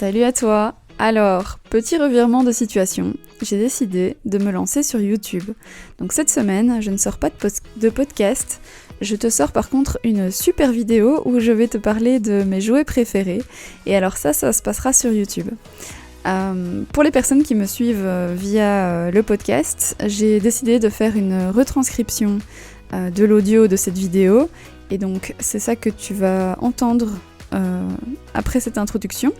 Salut à toi. Alors, petit revirement de situation, j'ai décidé de me lancer sur YouTube. Donc cette semaine, je ne sors pas de podcast, je te sors par contre une super vidéo où je vais te parler de mes jouets préférés. Et alors ça se passera sur YouTube. Pour les personnes qui me suivent via le podcast, j'ai décidé de faire une retranscription de l'audio de cette vidéo. Et donc c'est ça que tu vas entendre après cette introduction.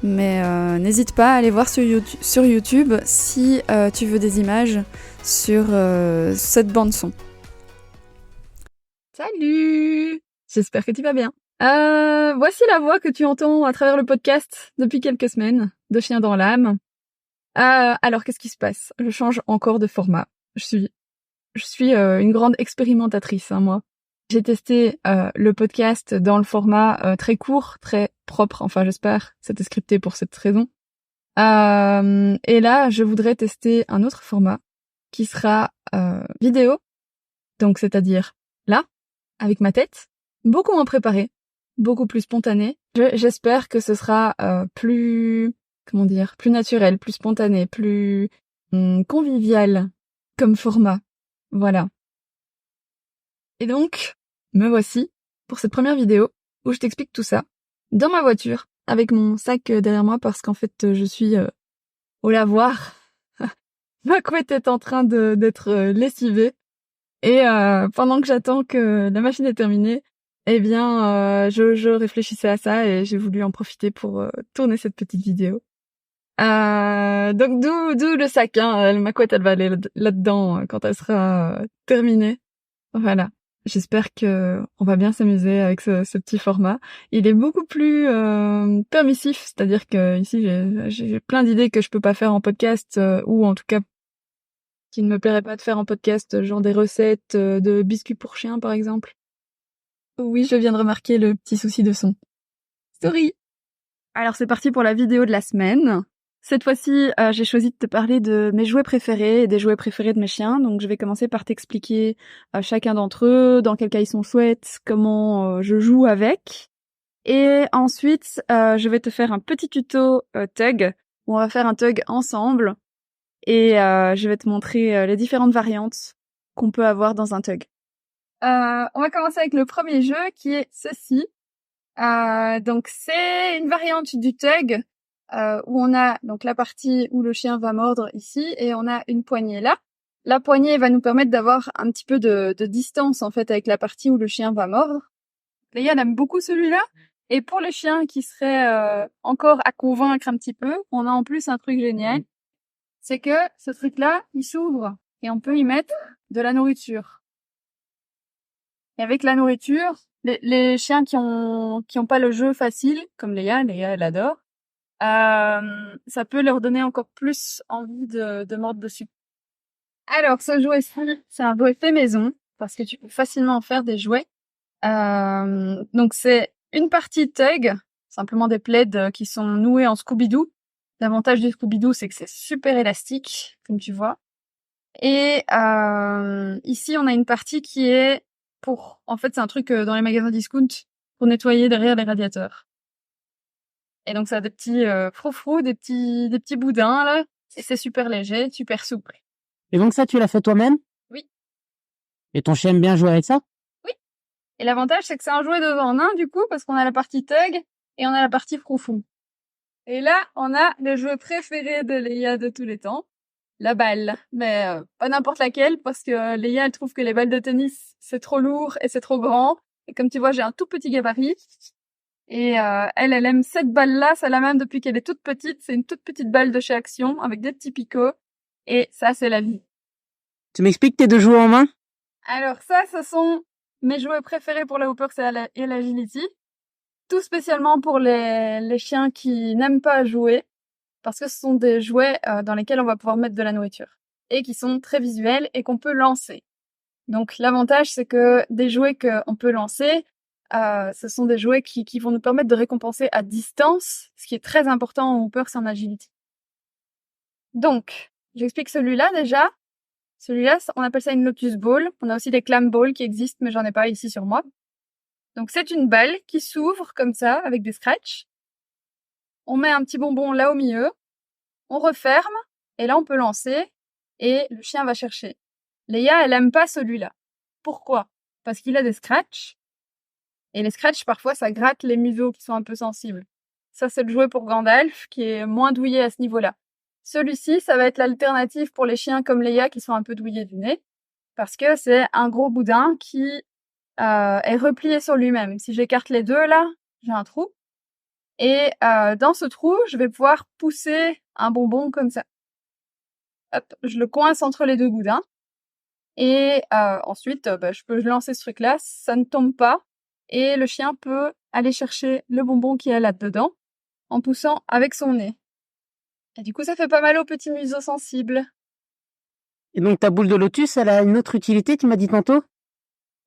Mais n'hésite pas à aller voir sur YouTube si tu veux des images sur cette bande-son. Salut! J'espère que tu vas bien. Voici la voix que tu entends à travers le podcast depuis quelques semaines, de Chien dans l'âme. Alors, qu'est-ce qui se passe? Je change encore de format. Je suis une grande expérimentatrice, hein, moi. J'ai testé le podcast dans le format très court, très propre, enfin j'espère, c'était scripté pour cette raison. Et là, je voudrais tester un autre format qui sera vidéo, donc c'est-à-dire là, avec ma tête, beaucoup moins préparée, beaucoup plus spontanée. J'espère que ce sera plus naturel, plus spontané, plus convivial comme format. Voilà. Et donc, me voici pour cette première vidéo où je t'explique tout ça dans ma voiture avec mon sac derrière moi parce qu'en fait je suis au lavoir. Ma couette est en train d'être lessivée et pendant que j'attends que la machine est terminée, eh bien je réfléchissais à ça et j'ai voulu en profiter pour tourner cette petite vidéo. Donc d'où le sac, hein. Ma couette elle va aller là-dedans quand elle sera terminée. Voilà. J'espère que on va bien s'amuser avec ce petit format. Il est beaucoup plus permissif, c'est-à-dire que ici j'ai plein d'idées que je peux pas faire en podcast ou en tout cas qui ne me plairait pas de faire en podcast, genre des recettes de biscuits pour chiens par exemple. Oui, je viens de remarquer le petit souci de son. Sorry. Alors c'est parti pour la vidéo de la semaine. Cette fois-ci, j'ai choisi de te parler de mes jouets préférés et des jouets préférés de mes chiens. Donc je vais commencer par t'expliquer chacun d'entre eux, dans quel cas ils sont chouettes, comment je joue avec. Et ensuite, je vais te faire un petit tuto tug, où on va faire un tug ensemble. Et je vais te montrer les différentes variantes qu'on peut avoir dans un tug. On va commencer avec le premier jeu qui est ceci. Donc c'est une variante du tug où on a donc la partie où le chien va mordre ici et on a une poignée là. La poignée va nous permettre d'avoir un petit peu de distance en fait avec la partie où le chien va mordre. Léa aime beaucoup celui-là. Et pour les chiens qui seraient encore à convaincre un petit peu, on a en plus un truc génial. C'est que ce truc-là, il s'ouvre et on peut y mettre de la nourriture. Et avec la nourriture, les chiens qui ont pas le jeu facile, comme Léa elle adore, ça peut leur donner encore plus envie de mordre dessus. Alors, ce jouet-ci, c'est un jouet fait maison, parce que tu peux facilement en faire des jouets. Donc c'est une partie tug, simplement des plaids qui sont noués en Scooby-Doo. L'avantage du Scooby-Doo, c'est que c'est super élastique, comme tu vois. Et ici, on a une partie qui est en fait, c'est un truc dans les magasins discount pour nettoyer derrière les radiateurs. Et donc, ça a des petits froufrous, des petits boudins, là. Et c'est super léger, super souple. Et donc ça, tu l'as fait toi-même? Oui. Et ton chien aime bien jouer avec ça? Oui. Et l'avantage, c'est que c'est un jouet 2 en 1, du coup, parce qu'on a la partie tug et on a la partie froufrou. Et là, on a le jeu préféré de Léa de tous les temps. La balle, mais pas n'importe laquelle parce que Léa elle trouve que les balles de tennis c'est trop lourd et c'est trop grand et comme tu vois j'ai un tout petit gabarit et elle aime cette balle-là, ça la même depuis qu'elle est toute petite, c'est une toute petite balle de chez Action avec des petits picots et ça c'est la vie. Tu m'expliques tes deux jouets en main? Alors ça ce sont mes jouets préférés pour la Hoopers et l'Agility, tout spécialement pour les chiens qui n'aiment pas jouer. Parce que ce sont des jouets dans lesquels on va pouvoir mettre de la nourriture et qui sont très visuels et qu'on peut lancer. Donc l'avantage c'est que des jouets qu'on peut lancer, ce sont des jouets qui vont nous permettre de récompenser à distance, ce qui est très important en Hoopers et en Agility. Donc, j'explique celui-là déjà. Celui-là, on appelle ça une Lotus Ball. On a aussi des Clam Balls qui existent, mais j'en ai pas ici sur moi. Donc c'est une balle qui s'ouvre comme ça avec des scratchs. on met un petit bonbon là au milieu, on referme, et là on peut lancer, et le chien va chercher. Leia, elle aime pas celui-là. Pourquoi? Parce qu'il a des scratchs, et les scratchs, parfois, ça gratte les museaux qui sont un peu sensibles. Ça, c'est le jouet pour Gandalf, qui est moins douillé à ce niveau-là. Celui-ci, ça va être l'alternative pour les chiens comme Leia qui sont un peu douillés du nez, parce que c'est un gros boudin qui est replié sur lui-même. Si j'écarte les deux, là, j'ai un trou. Et dans ce trou, je vais pouvoir pousser un bonbon comme ça. Hop, je le coince entre les deux boudins. Et ensuite, je peux lancer ce truc-là, ça ne tombe pas. Et le chien peut aller chercher le bonbon qu'il y a là-dedans en poussant avec son nez. Et du coup, ça fait pas mal aux petits museaux sensibles. Et donc ta boule de lotus, elle a une autre utilité, tu m'as dit tantôt?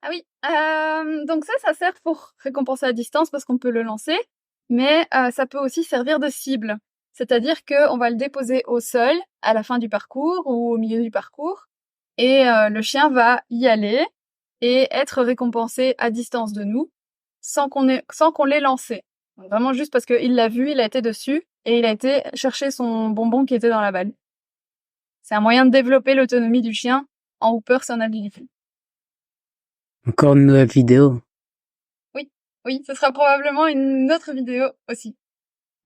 Ah oui, donc ça sert pour récompenser à distance parce qu'on peut le lancer, mais ça peut aussi servir de cible. C'est-à-dire qu'on va le déposer au sol à la fin du parcours ou au milieu du parcours, et le chien va y aller et être récompensé à distance de nous sans qu'on l'ait lancé. Donc vraiment juste parce qu'il l'a vu, il a été dessus et il a été chercher son bonbon qui était dans la balle. C'est un moyen de développer l'autonomie du chien en Hoopers Agility. Encore une nouvelle vidéo. Oui, ce sera probablement une autre vidéo aussi.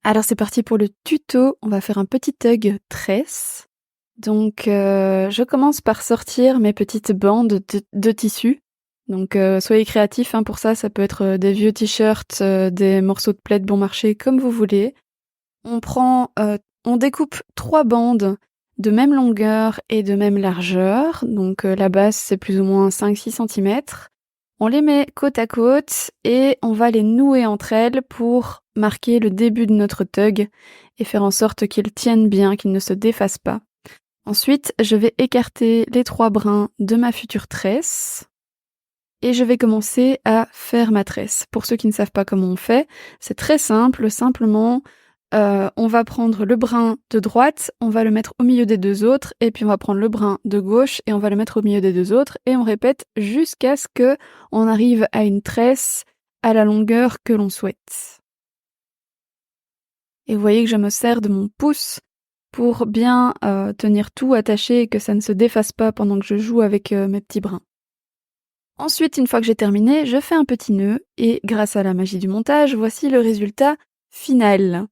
Alors c'est parti pour le tuto, on va faire un petit hug tresse. Donc je commence par sortir mes petites bandes de tissu. Donc soyez créatifs pour ça, ça peut être des vieux t-shirts, des morceaux de plaid bon marché, comme vous voulez. On découpe 3 bandes de même longueur et de même largeur. Donc la base c'est plus ou moins 5-6 cm. On les met côte à côte et on va les nouer entre elles pour marquer le début de notre tug et faire en sorte qu'ils tiennent bien, qu'ils ne se défassent pas. Ensuite, je vais écarter les 3 brins de ma future tresse et je vais commencer à faire ma tresse. Pour ceux qui ne savent pas comment on fait, c'est très simple, simplement on va prendre le brin de droite, on va le mettre au milieu des 2 autres, et puis on va prendre le brin de gauche et on va le mettre au milieu des 2 autres, et on répète jusqu'à ce que on arrive à une tresse à la longueur que l'on souhaite. Et vous voyez que je me sers de mon pouce pour bien tenir tout attaché et que ça ne se défasse pas pendant que je joue avec mes petits brins. Ensuite, une fois que j'ai terminé, je fais un petit nœud, et grâce à la magie du montage, voici le résultat final.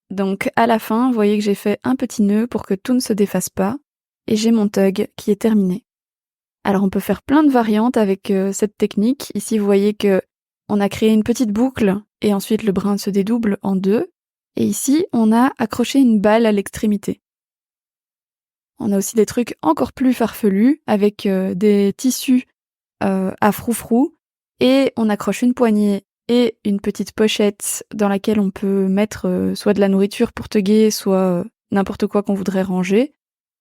Donc à la fin, vous voyez que j'ai fait un petit nœud pour que tout ne se défasse pas, et j'ai mon tug qui est terminé. Alors on peut faire plein de variantes avec cette technique. Ici vous voyez que on a créé une petite boucle, et ensuite le brin se dédouble en 2, et ici on a accroché une balle à l'extrémité. On a aussi des trucs encore plus farfelus, avec des tissus à froufrou, et on accroche une poignée et une petite pochette dans laquelle on peut mettre soit de la nourriture pour tugger, soit n'importe quoi qu'on voudrait ranger.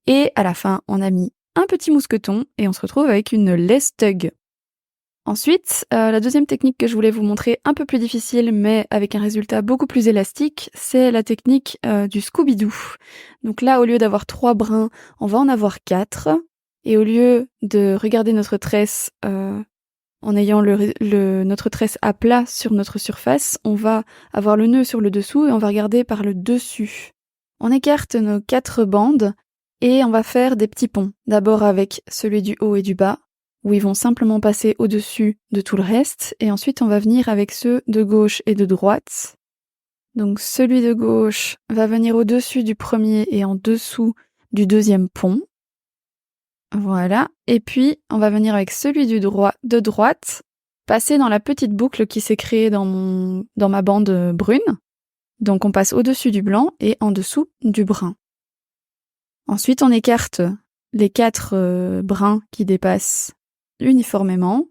Et à la fin, on a mis un petit mousqueton et on se retrouve avec une laisse tug. Ensuite, la deuxième technique que je voulais vous montrer, un peu plus difficile mais avec un résultat beaucoup plus élastique, c'est la technique du Scooby-Doo. Donc là, au lieu d'avoir 3 brins, on va en avoir 4. Et au lieu de regarder notre tresse en ayant notre tresse à plat sur notre surface, on va avoir le nœud sur le dessous et on va regarder par le dessus. On écarte nos 4 bandes et on va faire des petits ponts. D'abord avec celui du haut et du bas, où ils vont simplement passer au-dessus de tout le reste, et ensuite on va venir avec ceux de gauche et de droite. Donc celui de gauche va venir au-dessus du premier et en dessous du deuxième pont. Voilà, et puis on va venir avec celui de droite, passer dans la petite boucle qui s'est créée dans ma bande brune. Donc on passe au-dessus du blanc et en dessous du brun. Ensuite on écarte les 4 brins qui dépassent uniformément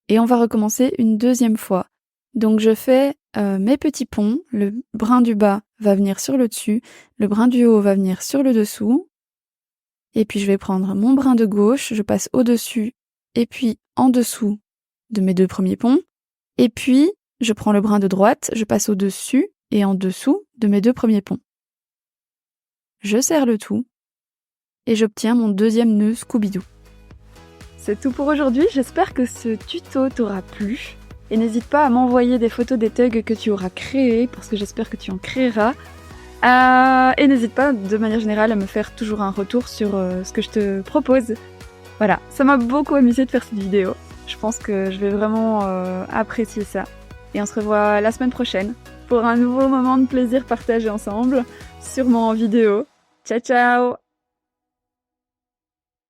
et on va recommencer une deuxième fois. Donc je fais mes petits ponts, le brin du bas va venir sur le dessus, le brin du haut va venir sur le dessous. Et puis je vais prendre mon brin de gauche, je passe au-dessus et puis en dessous de mes 2 premiers ponts. Et puis je prends le brin de droite, je passe au-dessus et en dessous de mes 2 premiers ponts. Je serre le tout et j'obtiens mon deuxième nœud Scooby-Doo. C'est tout pour aujourd'hui, j'espère que ce tuto t'aura plu. Et n'hésite pas à m'envoyer des photos des tugs que tu auras créés, parce que j'espère que tu en créeras. Et n'hésite pas, de manière générale, à me faire toujours un retour sur ce que je te propose. Voilà, ça m'a beaucoup amusé de faire cette vidéo. Je pense que je vais vraiment apprécier ça. Et on se revoit la semaine prochaine pour un nouveau moment de plaisir partagé ensemble, sûrement en vidéo. Ciao ciao!